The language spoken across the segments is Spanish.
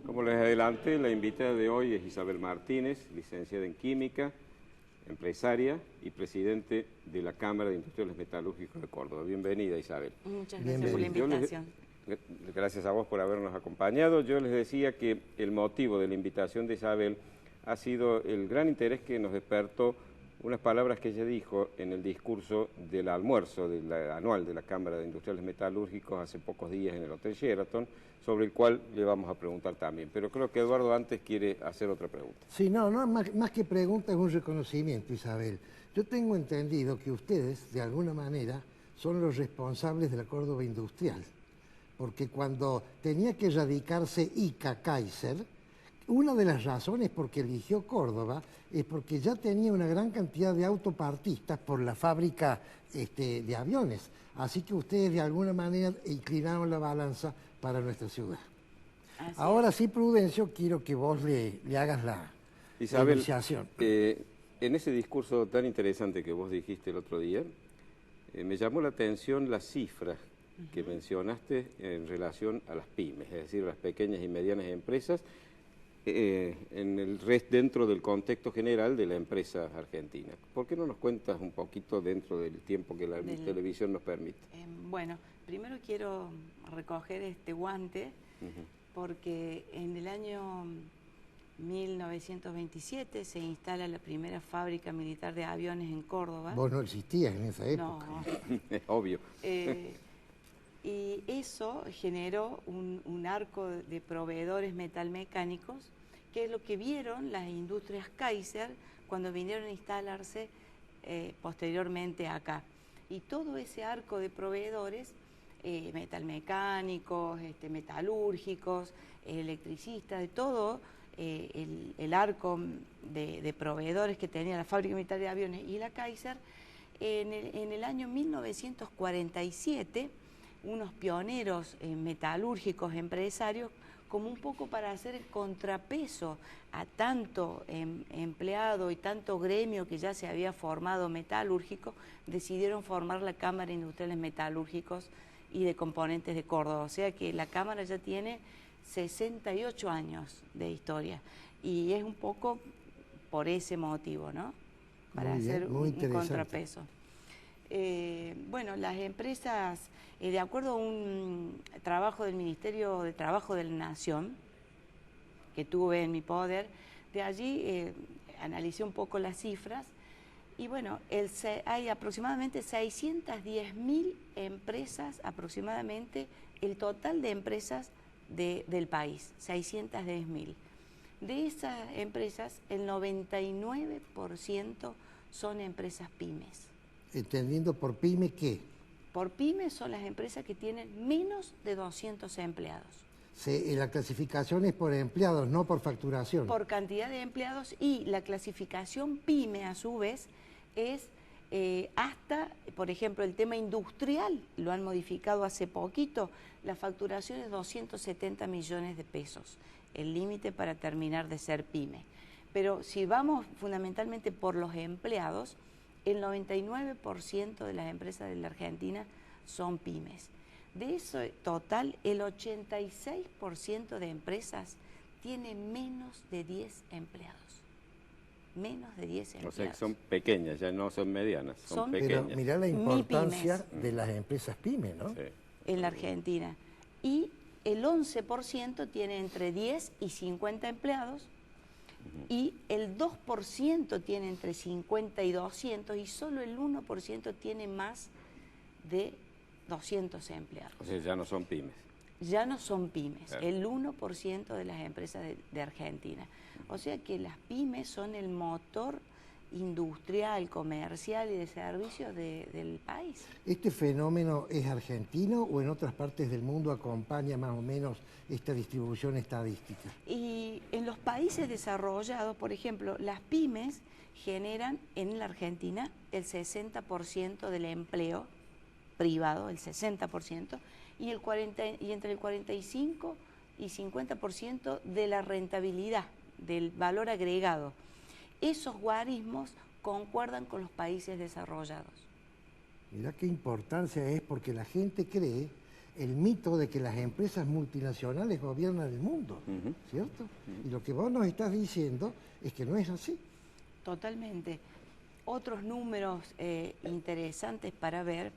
Como les adelanté, la invitada de hoy es Isabel Martínez, licenciada en Química, empresaria y presidente de la Cámara de Industriales Metalúrgicos de Córdoba. Bienvenida, Isabel. Muchas gracias por la invitación. Gracias a vos por habernos acompañado. Yo les decía que el motivo de la invitación de Isabel ha sido el gran interés que nos despertó unas palabras que ella dijo en el discurso del almuerzo anual de la Cámara de Industriales Metalúrgicos hace pocos días en el Hotel Sheraton, sobre el cual le vamos a preguntar también. Pero creo que Eduardo antes quiere hacer otra pregunta. Sí, no, más que pregunta es un reconocimiento, Isabel. Yo tengo entendido que ustedes, de alguna manera, son los responsables de la Córdoba industrial, porque cuando tenía que radicarse Ica Kaiser, una de las razones por que eligió Córdoba es porque ya tenía una gran cantidad de autopartistas por la fábrica de aviones. Así que ustedes de alguna manera inclinaron la balanza para nuestra ciudad. Ahora sí, Prudencio, quiero que vos le hagas la iniciación. En ese discurso tan interesante que vos dijiste el otro día, me llamó la atención las cifras que mencionaste en relación a las pymes, es decir, las pequeñas y medianas empresas, dentro del contexto general de la empresa argentina. ¿Por qué no nos cuentas un poquito dentro del tiempo que la televisión nos permite? Bueno, primero quiero recoger este guante, porque en el año 1927 se instala la primera fábrica militar de aviones en Córdoba. Vos no existías en esa época. No. Es obvio. Y eso generó un arco de proveedores metalmecánicos, que es lo que vieron las industrias Kaiser cuando vinieron a instalarse posteriormente acá. Y todo ese arco de proveedores, metalmecánicos, metalúrgicos, electricistas, de todo el arco de proveedores que tenía la fábrica militar de aviones y la Kaiser, en el año 1947, unos pioneros metalúrgicos empresarios, como un poco para hacer el contrapeso a tanto empleado y tanto gremio que ya se había formado metalúrgico, decidieron formar la Cámara de Industriales Metalúrgicos y de Componentes de Córdoba. O sea que la Cámara ya tiene 68 años de historia y es un poco por ese motivo, ¿no? Para hacer un contrapeso. Bueno, las empresas, de acuerdo a un trabajo del Ministerio de Trabajo de la Nación, que tuve en mi poder, de allí analicé un poco las cifras, y bueno, hay aproximadamente 610.000 empresas, aproximadamente el total de empresas del país, 610.000. De esas empresas, el 99% son empresas pymes. Entendiendo por pyme, ¿qué? Por pymes son las empresas que tienen menos de 200 empleados. La clasificación es por empleados, no por facturación. Por cantidad de empleados, y la clasificación pyme a su vez es hasta, por ejemplo, el tema industrial, lo han modificado hace poquito, la facturación es 270 millones de pesos, el límite para terminar de ser pyme. Pero si vamos fundamentalmente por los empleados, el 99% de las empresas de la Argentina son pymes. De eso total, el 86% de empresas tiene menos de 10 empleados. Menos de 10 empleados. O sea que son pequeñas, ya no son medianas, son pequeñas. Pero mirá la importancia de las empresas pymes, ¿no? Sí. En la Argentina. Y el 11% tiene entre 10 y 50 empleados, y el 2% tiene entre 50 y 200, y solo el 1% tiene más de 200 empleados. O sea, ya no son pymes. Ya no son pymes, Claro. el 1% de las empresas de Argentina. O sea que las pymes son el motor industrial, comercial y de servicios del país. ¿Este fenómeno es argentino o en otras partes del mundo acompaña más o menos esta distribución estadística? Y en los países desarrollados, por ejemplo, las pymes generan en la Argentina el 60% del empleo privado, el 60%, y entre el 45 y 50% de la rentabilidad, del valor agregado. Esos guarismos concuerdan con los países desarrollados. Mirá qué importancia es, porque la gente cree el mito de que las empresas multinacionales gobiernan el mundo, ¿cierto? Y lo que vos nos estás diciendo es que no es así. Totalmente. Otros números interesantes para ver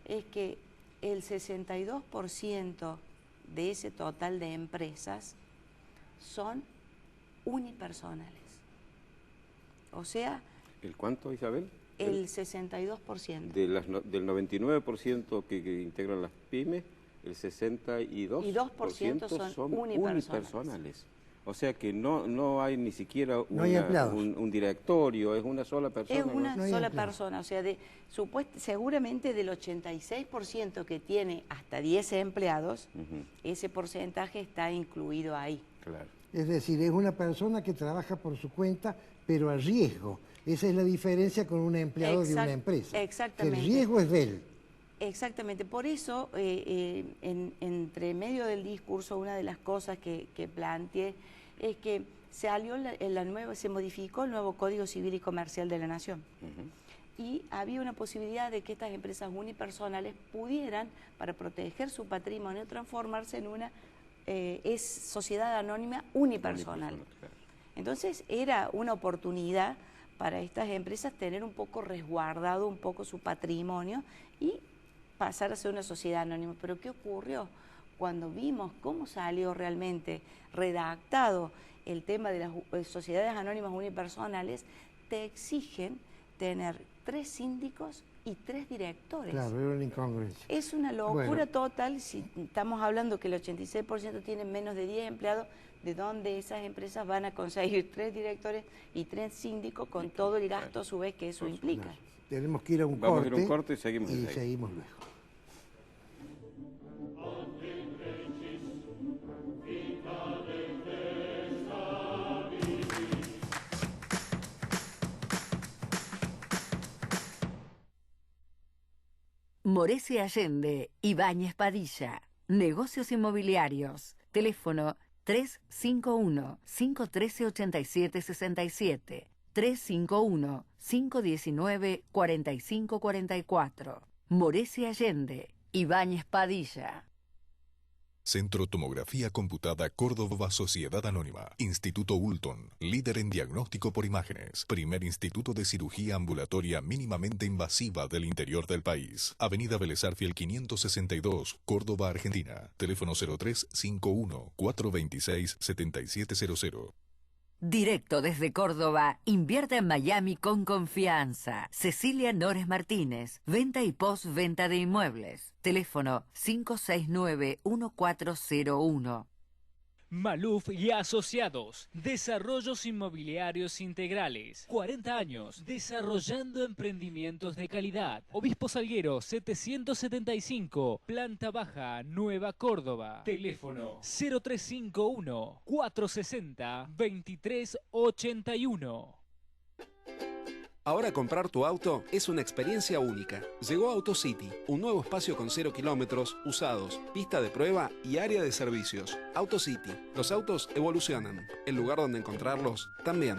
es que el 62% de ese total de empresas son unipersonales. O sea... ¿El cuánto, Isabel? El 62%. Del 99% que integran las pymes, el 62% son unipersonales. O sea que no hay ni siquiera un directorio, es una sola persona. Es una sola persona, o sea, seguramente del 86% que tiene hasta 10 empleados, ese porcentaje está incluido ahí. Claro. Es decir, es una persona que trabaja por su cuenta, pero a riesgo. Esa es la diferencia con un empleado de una empresa. Exactamente. Que el riesgo es de él. Exactamente. Por eso, entre medio del discurso, una de las cosas que planteé es que se modificó el nuevo Código Civil y Comercial de la Nación. Y había una posibilidad de que estas empresas unipersonales pudieran, para proteger su patrimonio, transformarse en una sociedad anónima unipersonal. Entonces, era una oportunidad para estas empresas tener un poco resguardado un poco su patrimonio y pasar a ser una sociedad anónima. Pero ¿qué ocurrió? Cuando vimos cómo salió realmente redactado el tema de las sociedades anónimas unipersonales, te exigen tener 3 síndicos y 3 directores. Claro, era una incongruencia. Es una locura total. Si estamos hablando que el 86% tienen menos de 10 empleados, ¿de dónde esas empresas van a conseguir 3 directores y 3 síndicos con todo el gasto a su vez que eso implica? Claro. Tenemos que ir a un Vamos a ir a un corte y seguimos luego. Moresi Allende, Ibáñez Padilla, Negocios Inmobiliarios, teléfono 351-513-8767, 351-519-4544. Moresi Allende, Ibáñez Padilla. Centro Tomografía Computada Córdoba Sociedad Anónima. Instituto Ulton, líder en diagnóstico por imágenes. Primer instituto de cirugía ambulatoria mínimamente invasiva del interior del país. Avenida Vélez Arfiel 562, Córdoba, Argentina. Teléfono 0351-426-7700. Directo desde Córdoba, invierte en Miami con confianza. Cecilia Nores Martínez, venta y postventa de inmuebles. Teléfono 569-1401. Maluf y Asociados, Desarrollos Inmobiliarios Integrales, 40 años, desarrollando emprendimientos de calidad. Obispo Salguero, 775, Planta Baja, Nueva Córdoba. Teléfono 0351-460-2381. Ahora comprar tu auto es una experiencia única. Llegó AutoCity, un nuevo espacio con 0 kilómetros, usados, pista de prueba y área de servicios. AutoCity, los autos evolucionan. El lugar donde encontrarlos también.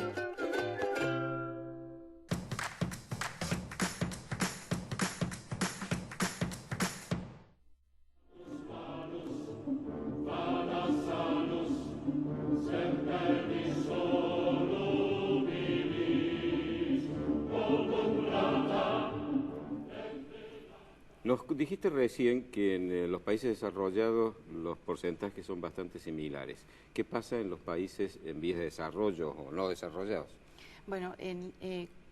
Nos dijiste recién que en los países desarrollados los porcentajes son bastante similares. ¿Qué pasa en los países en vías de desarrollo o no desarrollados? Bueno,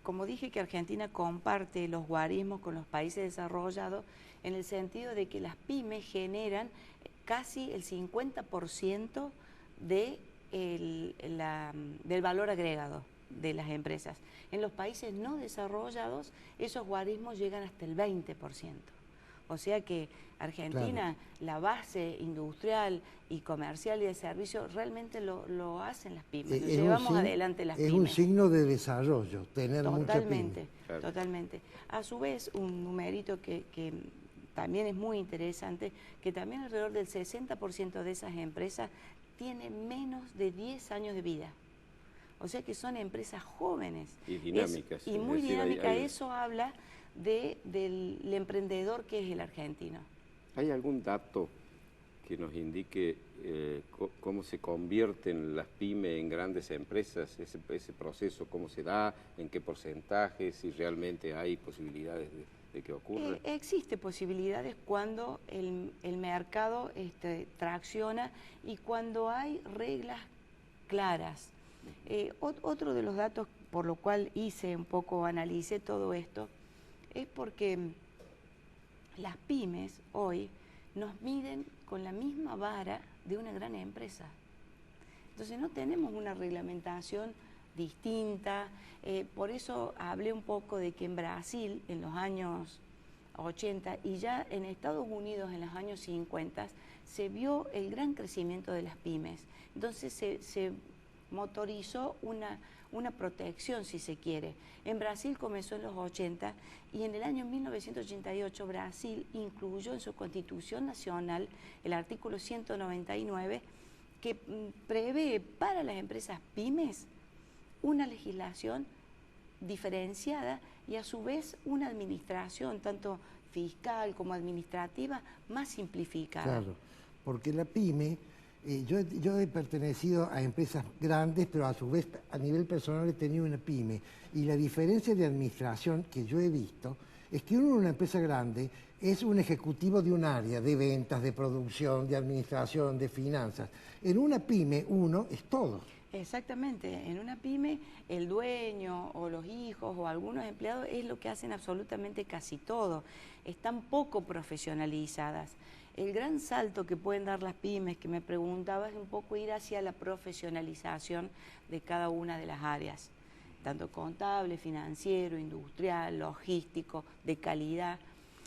como dije que Argentina comparte los guarismos con los países desarrollados en el sentido de que las pymes generan casi el 50% del valor agregado de las empresas. En los países no desarrollados esos guarismos llegan hasta el 20%. O sea que Argentina, la base industrial y comercial y de servicios, realmente lo hacen las pymes, lo llevamos adelante las pymes. Es un signo de desarrollo, tener mucha pyme. Totalmente. A su vez, un numerito que también es muy interesante, que también alrededor del 60% de esas empresas tienen menos de 10 años de vida. O sea que son empresas jóvenes. Y dinámicas. Y muy dinámicas. Eso habla del emprendedor que es el argentino. ¿Hay algún dato que nos indique cómo se convierten las pymes en grandes empresas, ese proceso, cómo se da, en qué porcentaje, si realmente hay posibilidades de que ocurra? Existe posibilidades cuando el mercado tracciona y cuando hay reglas claras. Otro de los datos por lo cual analicé todo esto, es porque las pymes hoy nos miden con la misma vara de una gran empresa. Entonces no tenemos una reglamentación distinta, por eso hablé un poco de que en Brasil en los años 80 y ya en Estados Unidos en los años 50 se vio el gran crecimiento de las pymes. Entonces se motorizó una protección, si se quiere. En Brasil comenzó en los 80 y en el año 1988 Brasil incluyó en su Constitución Nacional el artículo 199 que prevé para las empresas pymes una legislación diferenciada y a su vez una administración tanto fiscal como administrativa más simplificada. Claro, porque la pyme, yo he pertenecido a empresas grandes, pero a su vez a nivel personal he tenido una pyme, y la diferencia de administración que yo he visto es que uno en una empresa grande es un ejecutivo de un área, de ventas, de producción, de administración, de finanzas. En una pyme uno es todo. Exactamente, en una pyme el dueño o los hijos o algunos empleados es lo que hacen absolutamente casi todo, están poco profesionalizadas. El gran salto que pueden dar las pymes, que me preguntaba, es un poco ir hacia la profesionalización de cada una de las áreas, tanto contable, financiero, industrial, logístico, de calidad.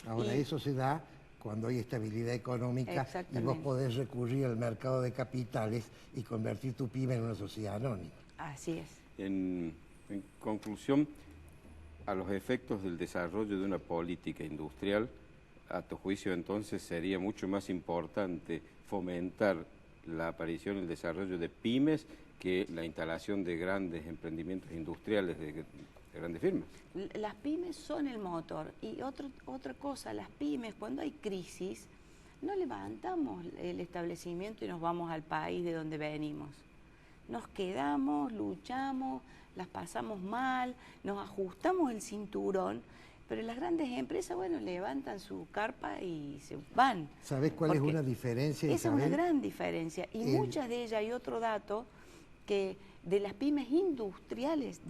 Ahora eso se da cuando hay estabilidad económica y vos podés recurrir al mercado de capitales y convertir tu pyme en una sociedad anónima. Así es. En conclusión, a los efectos del desarrollo de una política industrial, a tu juicio entonces sería mucho más importante fomentar la aparición y el desarrollo de pymes que la instalación de grandes emprendimientos industriales de grandes firmas. Las pymes son el motor y otra cosa, las pymes cuando hay crisis no levantamos el establecimiento y nos vamos al país de donde venimos. Nos quedamos, luchamos, las pasamos mal, nos ajustamos el cinturón, pero las grandes empresas, bueno, levantan su carpa y se van. ¿Sabés cuál es una diferencia, Esa Isabel? Es una gran diferencia y muchas de ellas, hay otro dato, que de las pymes industriales,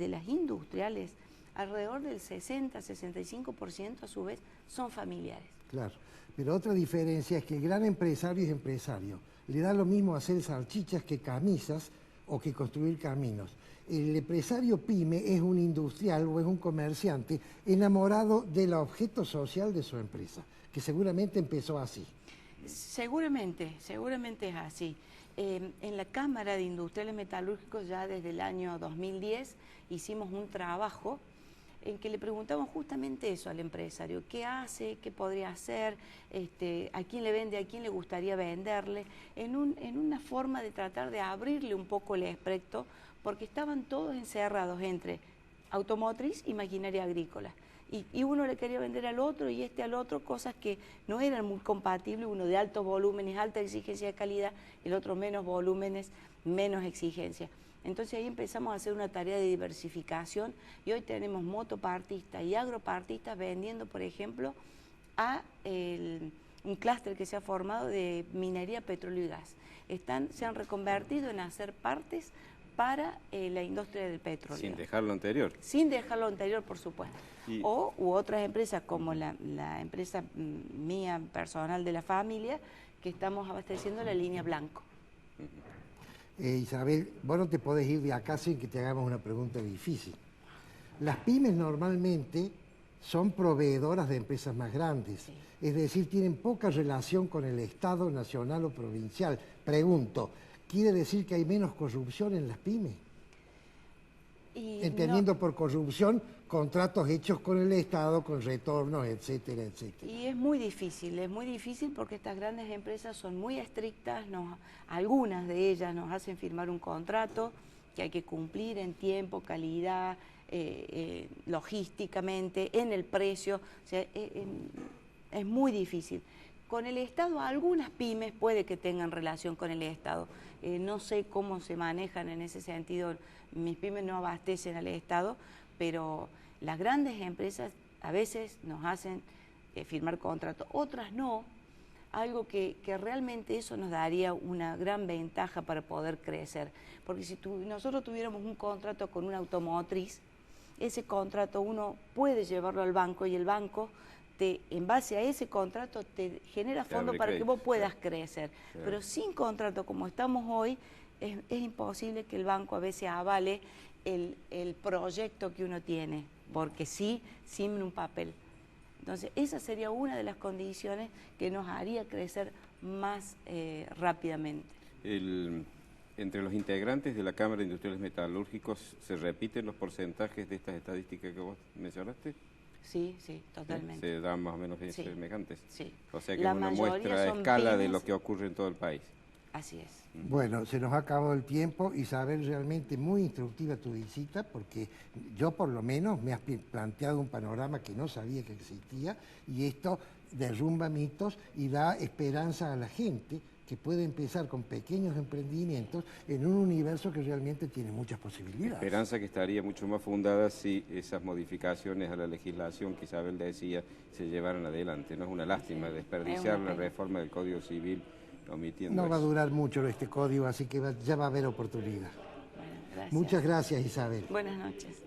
alrededor del 60-65% a su vez son familiares. Claro, pero otra diferencia es que el gran empresario es empresario. Le da lo mismo hacer salchichas que camisas o que construir caminos. El empresario pyme es un industrial o es un comerciante enamorado del objeto social de su empresa, que seguramente empezó así. Seguramente es así. En la Cámara de Industriales Metalúrgicos ya desde el año 2010 hicimos un trabajo en que le preguntamos justamente eso al empresario, qué hace, qué podría hacer, a quién le vende, a quién le gustaría venderle, en una forma de tratar de abrirle un poco el espectro, porque estaban todos encerrados entre automotriz y maquinaria agrícola. Y uno le quería vender al otro y al otro, cosas que no eran muy compatibles, uno de altos volúmenes, alta exigencia de calidad, el otro menos volúmenes, menos exigencia. Entonces ahí empezamos a hacer una tarea de diversificación y hoy tenemos motopartistas y agropartistas vendiendo, por ejemplo, a un clúster que se ha formado de minería, petróleo y gas. Se han reconvertido en hacer partes para la industria del petróleo. Sin dejar lo anterior. Sin dejar lo anterior, por supuesto. U otras empresas como la empresa mía personal de la familia, que estamos abasteciendo la línea Blanco. Isabel, vos no te podés ir de acá sin que te hagamos una pregunta difícil. Las pymes normalmente son proveedoras de empresas más grandes, sí. Es decir, tienen poca relación con el Estado nacional o provincial. Pregunto, ¿quiere decir que hay menos corrupción en las pymes? Entendiendo por corrupción contratos hechos con el Estado, con retornos, etcétera, etcétera. Y es muy difícil porque estas grandes empresas son muy estrictas, algunas de ellas nos hacen firmar un contrato que hay que cumplir en tiempo, calidad, logísticamente, en el precio, o sea, es muy difícil. Con el Estado, algunas pymes puede que tengan relación con el Estado. No sé cómo se manejan en ese sentido. Mis pymes no abastecen al Estado, pero las grandes empresas a veces nos hacen firmar contratos, otras no. Algo que realmente eso nos daría una gran ventaja para poder crecer. Porque si nosotros tuviéramos un contrato con una automotriz, ese contrato uno puede llevarlo al banco y el banco en base a ese contrato te genera fondos para que vos puedas crecer. Claro. Pero sin contrato como estamos hoy, es imposible que el banco a veces avale el proyecto que uno tiene, porque sí, sin un papel. Entonces, esa sería una de las condiciones que nos haría crecer más rápidamente. Entre los integrantes de la Cámara de Industriales Metalúrgicos, ¿se repiten los porcentajes de estas estadísticas que vos mencionaste? Sí, sí, totalmente. ¿Se dan más o menos semejantes? Sí. O sea que es una muestra a escala de lo que ocurre en todo el país. Así es. Bueno, se nos ha acabado el tiempo. Isabel, realmente muy instructiva tu visita, porque yo por lo menos me has planteado un panorama que no sabía que existía, y esto derrumba mitos y da esperanza a la gente que puede empezar con pequeños emprendimientos en un universo que realmente tiene muchas posibilidades. Esperanza que estaría mucho más fundada si esas modificaciones a la legislación que Isabel decía se llevaran adelante. No es una lástima desperdiciar la reforma del Código Civil omitiendo No va a eso. durar mucho este código, así que ya va a haber oportunidad. Bueno, gracias. Muchas gracias, Isabel. Buenas noches.